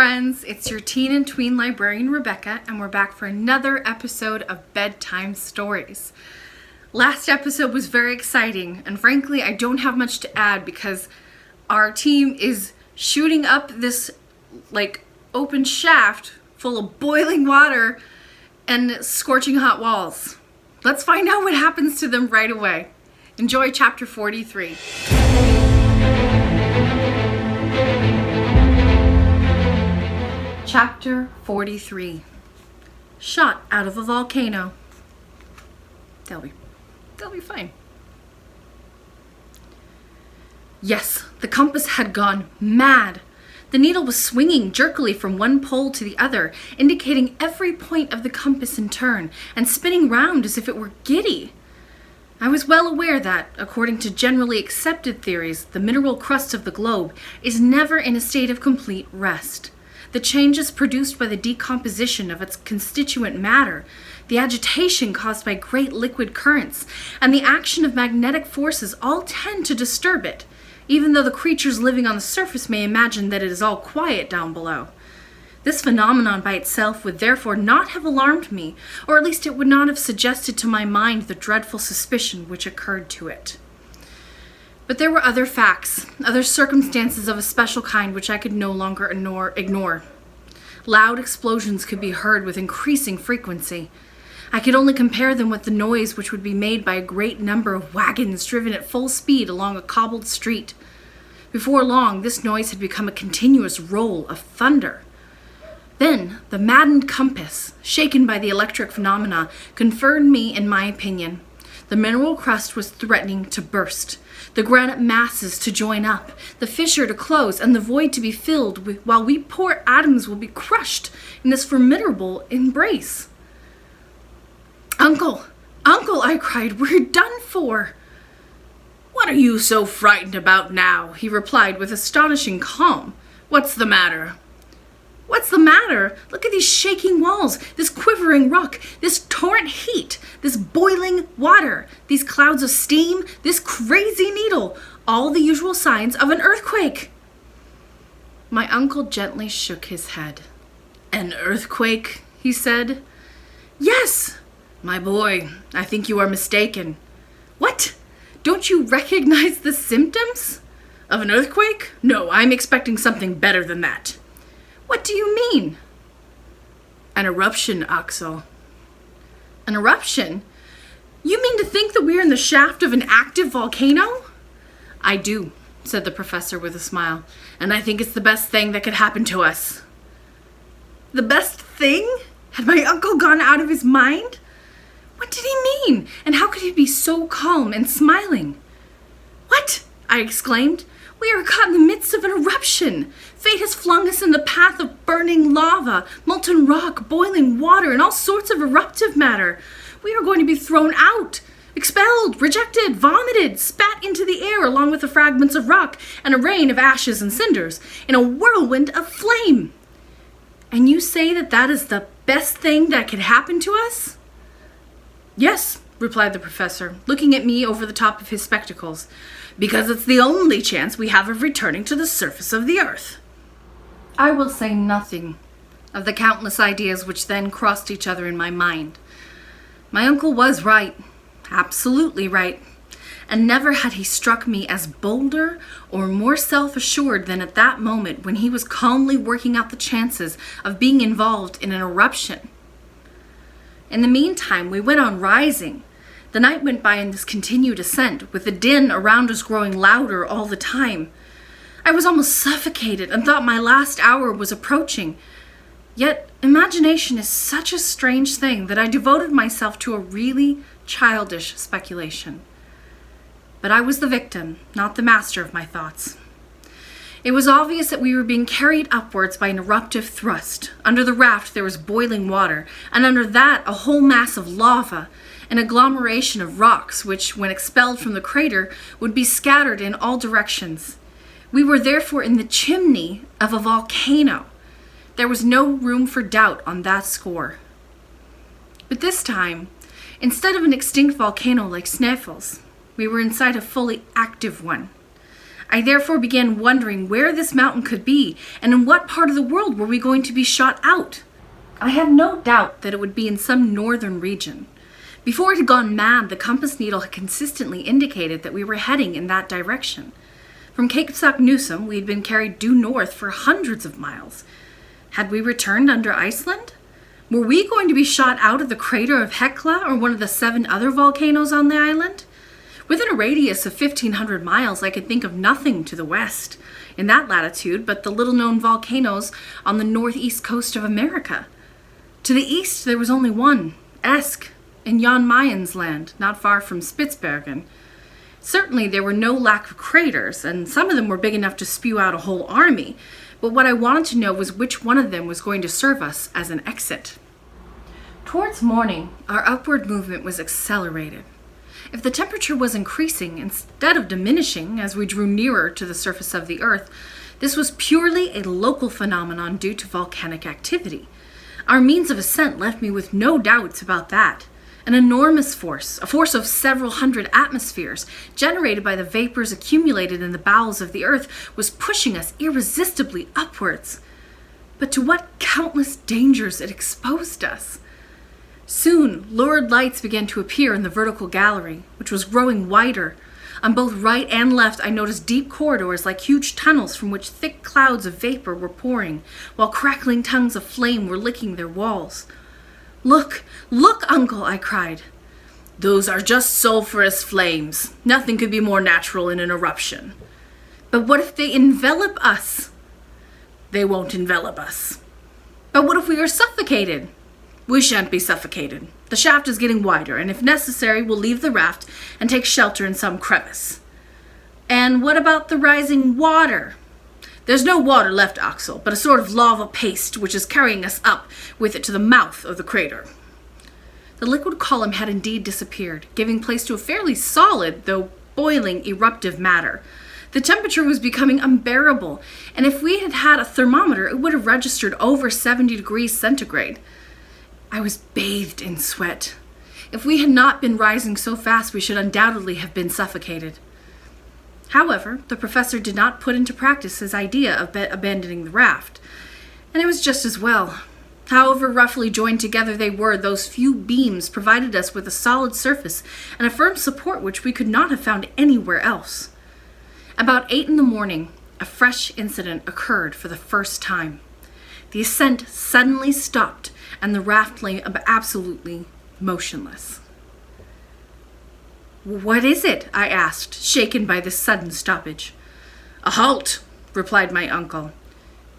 friends, it's your teen and tween librarian Rebecca, and we're back for another episode of Bedtime Stories. Last episode was very exciting, and frankly I don't have much to add because our team is shooting up this open shaft full of boiling water and scorching hot walls. Let's find out what happens to them right away. Enjoy chapter 43. Chapter 43. Shot out of a volcano. They'll be fine. Yes, the compass had gone mad. The needle was swinging jerkily from one pole to the other, indicating every point of the compass in turn, and spinning round as if it were giddy. I was well aware that, according to generally accepted theories, the mineral crust of the globe is never in a state of complete rest. The changes produced by the decomposition of its constituent matter, the agitation caused by great liquid currents, and the action of magnetic forces all tend to disturb it, even though the creatures living on the surface may imagine that it is all quiet down below. This phenomenon by itself would therefore not have alarmed me, or at least it would not have suggested to my mind the dreadful suspicion which occurred to it. But there were other facts, other circumstances of a special kind which I could no longer ignore. Loud explosions could be heard with increasing frequency. I could only compare them with the noise which would be made by a great number of wagons driven at full speed along a cobbled street. Before long, this noise had become a continuous roll of thunder. Then, the maddened compass, shaken by the electric phenomena, confirmed me in my opinion. The mineral crust was threatening to burst, the granite masses to join up, the fissure to close, and the void to be filled while we poor atoms will be crushed in this formidable embrace. Uncle, I cried, we're done for. What are you so frightened about now? He replied with astonishing calm. What's the matter? What's the matter? Look at these shaking walls, this quivering rock, this torrent heat, this boiling water, these clouds of steam, this crazy needle, all the usual signs of an earthquake. My uncle gently shook his head. An earthquake, he said. Yes, my boy, I think you are mistaken. What? Don't you recognize the symptoms of an earthquake? No, I'm expecting something better than that. What do you mean? An eruption, Axel. An eruption? You mean to think that we are in the shaft of an active volcano? I do, said the professor with a smile, and I think it's the best thing that could happen to us. The best thing? Had my uncle gone out of his mind? What did he mean? And how could he be so calm and smiling? What? I exclaimed. We are caught in the midst of an eruption. Fate has flung us in the path of burning lava, molten rock, boiling water, and all sorts of eruptive matter. We are going to be thrown out, expelled, rejected, vomited, spat into the air along with the fragments of rock and a rain of ashes and cinders, in a whirlwind of flame. And you say that that is the best thing that could happen to us? Yes, replied the professor, looking at me over the top of his spectacles, because it's the only chance we have of returning to the surface of the earth. I will say nothing of the countless ideas which then crossed each other in my mind. My uncle was right, absolutely right, and never had he struck me as bolder or more self-assured than at that moment when he was calmly working out the chances of being involved in an eruption. In the meantime, we went on rising. The night went by in this continued ascent, with the din around us growing louder all the time. I was almost suffocated and thought my last hour was approaching. Yet imagination is such a strange thing that I devoted myself to a really childish speculation. But I was the victim, not the master of my thoughts. It was obvious that we were being carried upwards by an eruptive thrust. Under the raft there was boiling water, and under that a whole mass of lava, an agglomeration of rocks which, when expelled from the crater, would be scattered in all directions. We were therefore in the chimney of a volcano. There was no room for doubt on that score. But this time, instead of an extinct volcano like Snæfell's, we were inside a fully active one. I therefore began wondering where this mountain could be, and in what part of the world were we going to be shot out. I had no doubt that it would be in some northern region. Before it had gone mad, the compass needle had consistently indicated that we were heading in that direction. From Cape Saknussemm, we had been carried due north for hundreds of miles. Had we returned under Iceland? Were we going to be shot out of the crater of Hekla or one of the 7 other volcanoes on the island? Within a radius of 1,500 miles, I could think of nothing to the west in that latitude but the little-known volcanoes on the northeast coast of America. To the east, there was only one, Esk, in Jan Mayen's land, not far from Spitsbergen. Certainly, there were no lack of craters, and some of them were big enough to spew out a whole army, but what I wanted to know was which one of them was going to serve us as an exit. Towards morning, our upward movement was accelerated. If the temperature was increasing instead of diminishing as we drew nearer to the surface of the Earth, this was purely a local phenomenon due to volcanic activity. Our means of ascent left me with no doubts about that. An enormous force, a force of several hundred atmospheres, generated by the vapors accumulated in the bowels of the Earth, was pushing us irresistibly upwards. But to what countless dangers it exposed us! Soon, lurid lights began to appear in the vertical gallery, which was growing wider. On both right and left, I noticed deep corridors like huge tunnels from which thick clouds of vapor were pouring, while crackling tongues of flame were licking their walls. "Look, look, Uncle," I cried. "Those are just sulphurous flames. Nothing could be more natural in an eruption." "But what if they envelop us?" "They won't envelop us." "But what if we are suffocated?" "We shan't be suffocated. The shaft is getting wider, and if necessary, we'll leave the raft and take shelter in some crevice." "And what about the rising water?" "There's no water left, Axel, but a sort of lava paste which is carrying us up with it to the mouth of the crater." The liquid column had indeed disappeared, giving place to a fairly solid, though boiling, eruptive matter. The temperature was becoming unbearable, and if we had had a thermometer, it would have registered over 70 degrees centigrade. I was bathed in sweat. If we had not been rising so fast, we should undoubtedly have been suffocated. However, the professor did not put into practice his idea of abandoning the raft, and it was just as well. However roughly joined together they were, those few beams provided us with a solid surface and a firm support which we could not have found anywhere else. About 8 in the morning, a fresh incident occurred for the first time. The ascent suddenly stopped, and the raft lay absolutely motionless. "What is it?" I asked, shaken by this sudden stoppage. "A halt," replied my uncle.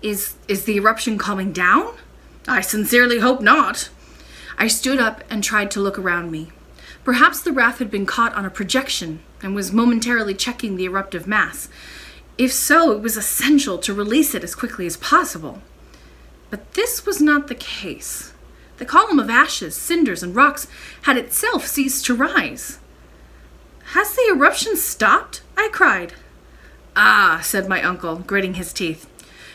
Is the eruption calming down?" "I sincerely hope not." I stood up and tried to look around me. Perhaps the raft had been caught on a projection and was momentarily checking the eruptive mass. If so, it was essential to release it as quickly as possible. But this was not the case. The column of ashes, cinders, and rocks had itself ceased to rise. "Has the eruption stopped?" I cried. "Ah," said my uncle, gritting his teeth.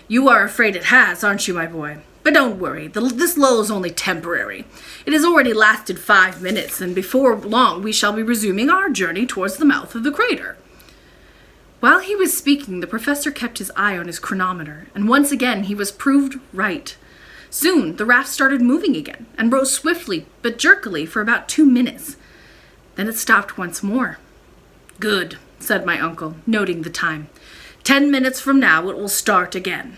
"You are afraid it has, aren't you, my boy? But don't worry, this lull is only temporary. It has already lasted 5 minutes, and before long we shall be resuming our journey towards the mouth of the crater." While he was speaking, the professor kept his eye on his chronometer, and once again he was proved right. Soon the raft started moving again, and rose swiftly but jerkily for about 2 minutes. Then it stopped once more. "Good," said my uncle, noting the time. 10 minutes from now it will start again."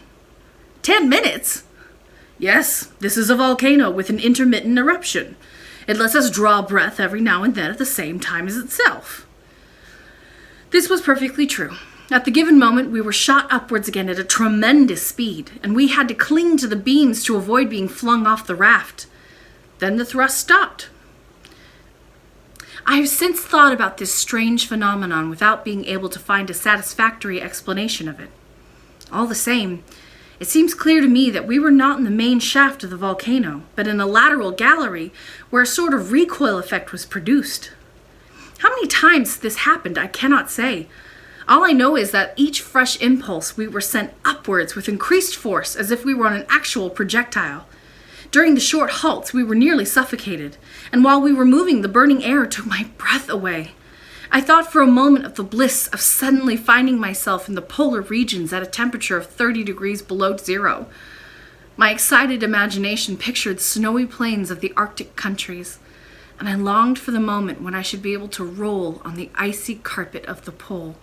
10 minutes? "Yes, this is a volcano with an intermittent eruption. It lets us draw breath every now and then at the same time as itself." This was perfectly true. At the given moment, we were shot upwards again at a tremendous speed, and we had to cling to the beams to avoid being flung off the raft. Then the thrust stopped. I have since thought about this strange phenomenon without being able to find a satisfactory explanation of it. All the same, it seems clear to me that we were not in the main shaft of the volcano, but in a lateral gallery where a sort of recoil effect was produced. How many times this happened, I cannot say. All I know is that each fresh impulse we were sent upwards with increased force as if we were on an actual projectile. During the short halts, we were nearly suffocated, and while we were moving, the burning air took my breath away. I thought for a moment of the bliss of suddenly finding myself in the polar regions at a temperature of 30 degrees below zero. My excited imagination pictured snowy plains of the Arctic countries, and I longed for the moment when I should be able to roll on the icy carpet of the pole.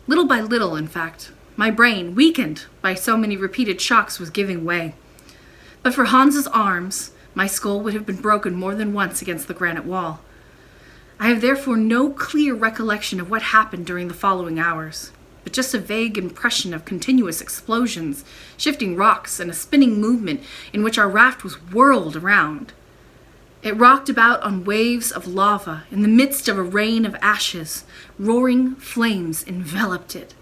Little by little, in fact, my brain, weakened by so many repeated shocks, was giving way. But for Hans's arms, my skull would have been broken more than once against the granite wall. I have therefore no clear recollection of what happened during the following hours, but just a vague impression of continuous explosions, shifting rocks, and a spinning movement in which our raft was whirled around. It rocked about on waves of lava in the midst of a rain of ashes. Roaring flames enveloped it.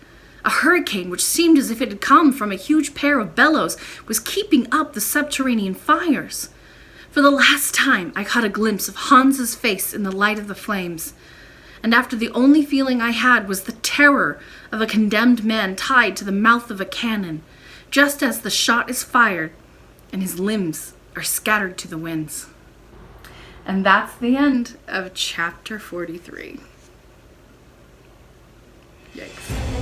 A hurricane, which seemed as if it had come from a huge pair of bellows, was keeping up the subterranean fires. For the last time, I caught a glimpse of Hans's face in the light of the flames, and after the only feeling I had was the terror of a condemned man tied to the mouth of a cannon, just as the shot is fired and his limbs are scattered to the winds. And that's the end of chapter 43. Yikes.